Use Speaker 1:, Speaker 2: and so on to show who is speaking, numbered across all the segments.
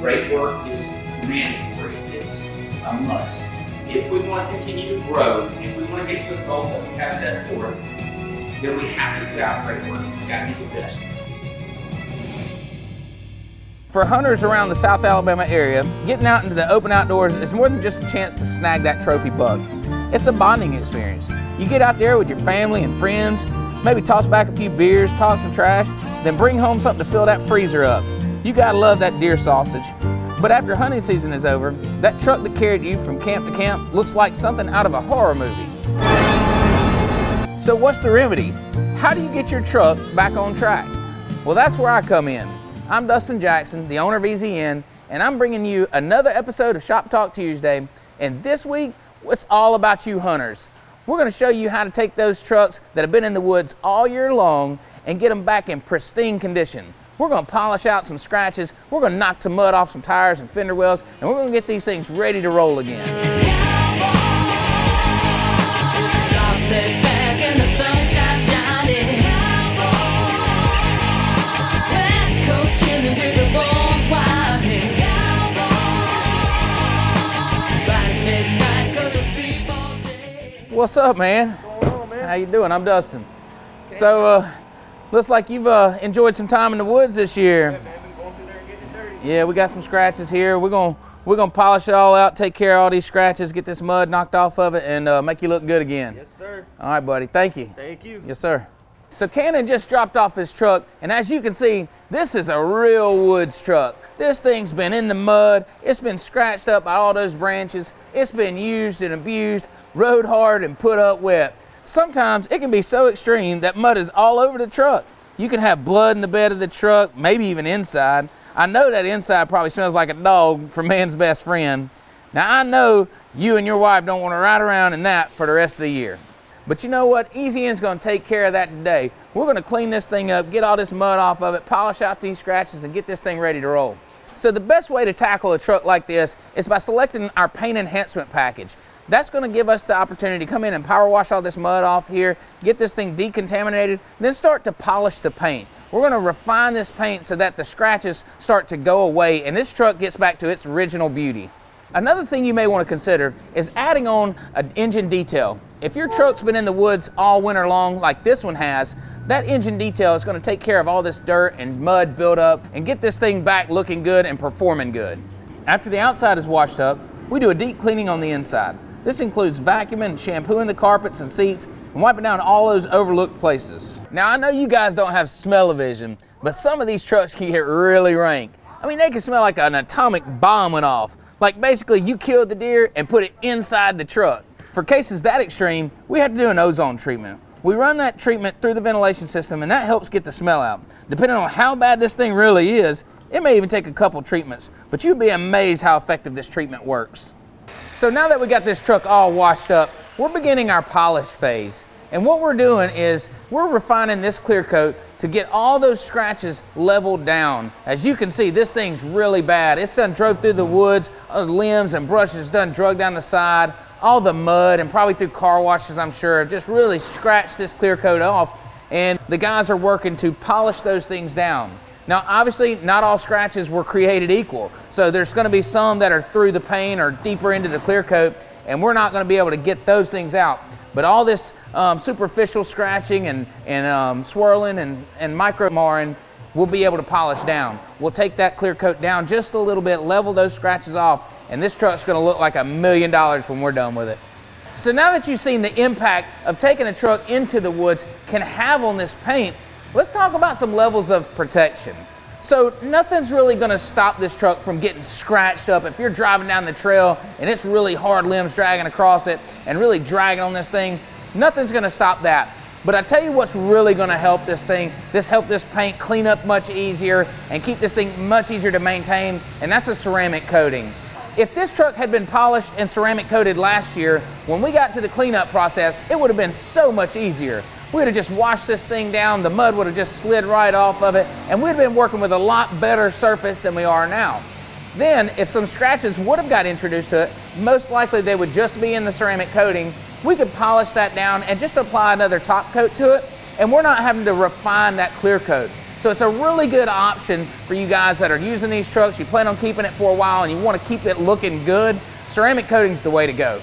Speaker 1: Brake work is mandatory. It's a must. If we want to continue to grow, if we want to get to the goals that we have set forth, then we have to put out brake work. It's got to be the best.
Speaker 2: For hunters around the South Alabama area, getting out into the open outdoors is more than just a chance to snag that trophy buck. It's a bonding experience. You get out there with your family and friends, maybe toss back a few beers, talk some trash, then bring home something to fill that freezer up. You gotta love that deer sausage. But after hunting season is over, that truck that carried you from camp to camp looks like something out of a horror movie. So what's the remedy? How do you get your truck back on track? Well, that's where I come in. I'm Dustin Jackson, the owner of EZN, and I'm bringing you another episode of Shop Talk Tuesday. And this week, it's all about you hunters. We're going to show you how to take those trucks that have been in the woods all year long and get them back in pristine condition. We're going to polish out some scratches, we're going to knock some mud off some tires and fender wells, and we're going to get these things ready to roll again. What's up, man?
Speaker 3: What's going on, man?
Speaker 2: How you doing? I'm Dustin. So, looks like you've enjoyed some time in the woods this year.
Speaker 3: Yeah, man, been going through there and getting it dirty.
Speaker 2: Yeah, we got some scratches here. We're gonna polish it all out, take care of all these scratches, get this mud knocked off of it, and make you look good again.
Speaker 3: Yes, sir.
Speaker 2: All right, buddy. Thank you.
Speaker 3: Thank you.
Speaker 2: Yes, sir. So Cannon just dropped off his truck, and as you can see, this is a real woods truck. This thing's been in the mud. It's been scratched up by all those branches. It's been used and abused, rode hard and put up wet. Sometimes it can be so extreme that mud is all over the truck. You can have blood in the bed of the truck, maybe even inside. I know that inside probably smells like a dog from man's best friend. Now I know you and your wife don't want to ride around in that for the rest of the year. But you know what? EZN's going to take care of that today. We're going to clean this thing up, get all this mud off of it, polish out these scratches, and get this thing ready to roll. So the best way to tackle a truck like this is by selecting our paint enhancement package. That's going to give us the opportunity to come in and power wash all this mud off here, get this thing decontaminated, then start to polish the paint. We're going to refine this paint so that the scratches start to go away and this truck gets back to its original beauty. Another thing you may want to consider is adding on an engine detail. If your truck's been in the woods all winter long like this one has, that engine detail is going to take care of all this dirt and mud buildup and get this thing back looking good and performing good. After the outside is washed up, we do a deep cleaning on the inside. This includes vacuuming and shampooing the carpets and seats and wiping down all those overlooked places. Now I know you guys don't have smell-o-vision, but some of these trucks can get really rank. I mean, they can smell like an atomic bomb went off. Like basically you killed the deer and put it inside the truck. For cases that extreme, we have to do an ozone treatment. We run that treatment through the ventilation system and that helps get the smell out. Depending on how bad this thing really is, it may even take a couple treatments, but you'd be amazed how effective this treatment works. So now that we got this truck all washed up, we're beginning our polish phase. And what we're doing is we're refining this clear coat to get all those scratches leveled down. As you can see, this thing's really bad. It's done drove through the woods, limbs and brushes done drug down the side, all the mud and probably through car washes, I'm sure, just really scratched this clear coat off. And the guys are working to polish those things down. Now, obviously, not all scratches were created equal. So there's gonna be some that are through the paint or deeper into the clear coat, and we're not gonna be able to get those things out. But all this superficial scratching and swirling and micro marring, we'll be able to polish down. We'll take that clear coat down just a little bit, level those scratches off, and this truck's gonna look like $1 million when we're done with it. So now that you've seen the impact of taking a truck into the woods can have on this paint, let's talk about some levels of protection. So nothing's really gonna stop this truck from getting scratched up. If you're driving down the trail and it's really hard limbs dragging across it and really dragging on this thing, nothing's gonna stop that. But I tell you what's really gonna help this thing, help this paint clean up much easier and keep this thing much easier to maintain, and that's a ceramic coating. If this truck had been polished and ceramic coated last year, when we got to the cleanup process, it would have been so much easier. We would have just washed this thing down, the mud would have just slid right off of it, and we'd have been working with a lot better surface than we are now. Then, if some scratches would have got introduced to it, most likely they would just be in the ceramic coating. We could polish that down and just apply another top coat to it, and we're not having to refine that clear coat. So it's a really good option for you guys that are using these trucks. You plan on keeping it for a while and you want to keep it looking good. Ceramic coating's the way to go.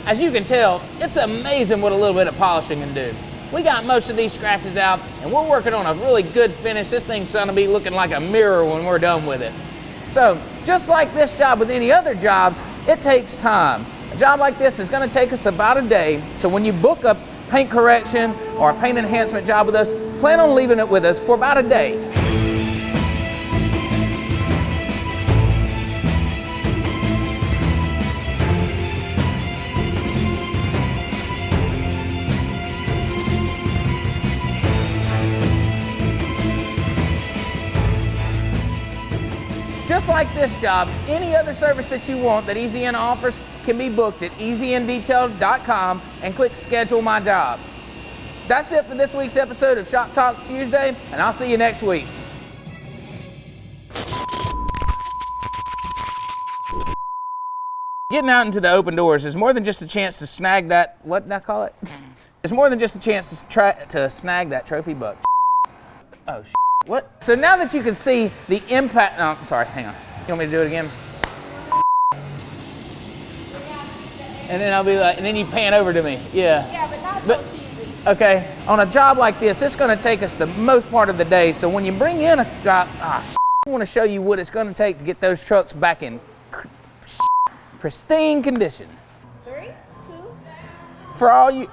Speaker 2: As you can tell, it's amazing what a little bit of polishing can do. We got most of these scratches out and we're working on a really good finish. This thing's gonna be looking like a mirror when we're done with it. So just like this job with any other jobs, it takes time. A job like this is gonna take us about a day. So when you book a paint correction or a paint enhancement job with us, plan on leaving it with us for about a day. Just like this job, any other service that you want that EasyN offers can be booked at easydetail.com and click Schedule My Job. That's it for this week's episode of Shop Talk Tuesday, and I'll see you next week. Getting out into the open doors is more than just a chance to snag that, what did I call it? It's more than just a chance to snag that trophy buck. Oh, what? So now that you can see the impact, no, sorry, hang on. You want me to do it again? And then I'll be like, and then you pan over to me, yeah.
Speaker 4: Yeah, but not so cheesy.
Speaker 2: Okay, on a job like this, it's gonna take us the most part of the day. So when you bring in a job, I want to show you what it's gonna take to get those trucks back in pristine condition.
Speaker 4: 3, 2.
Speaker 2: For all you,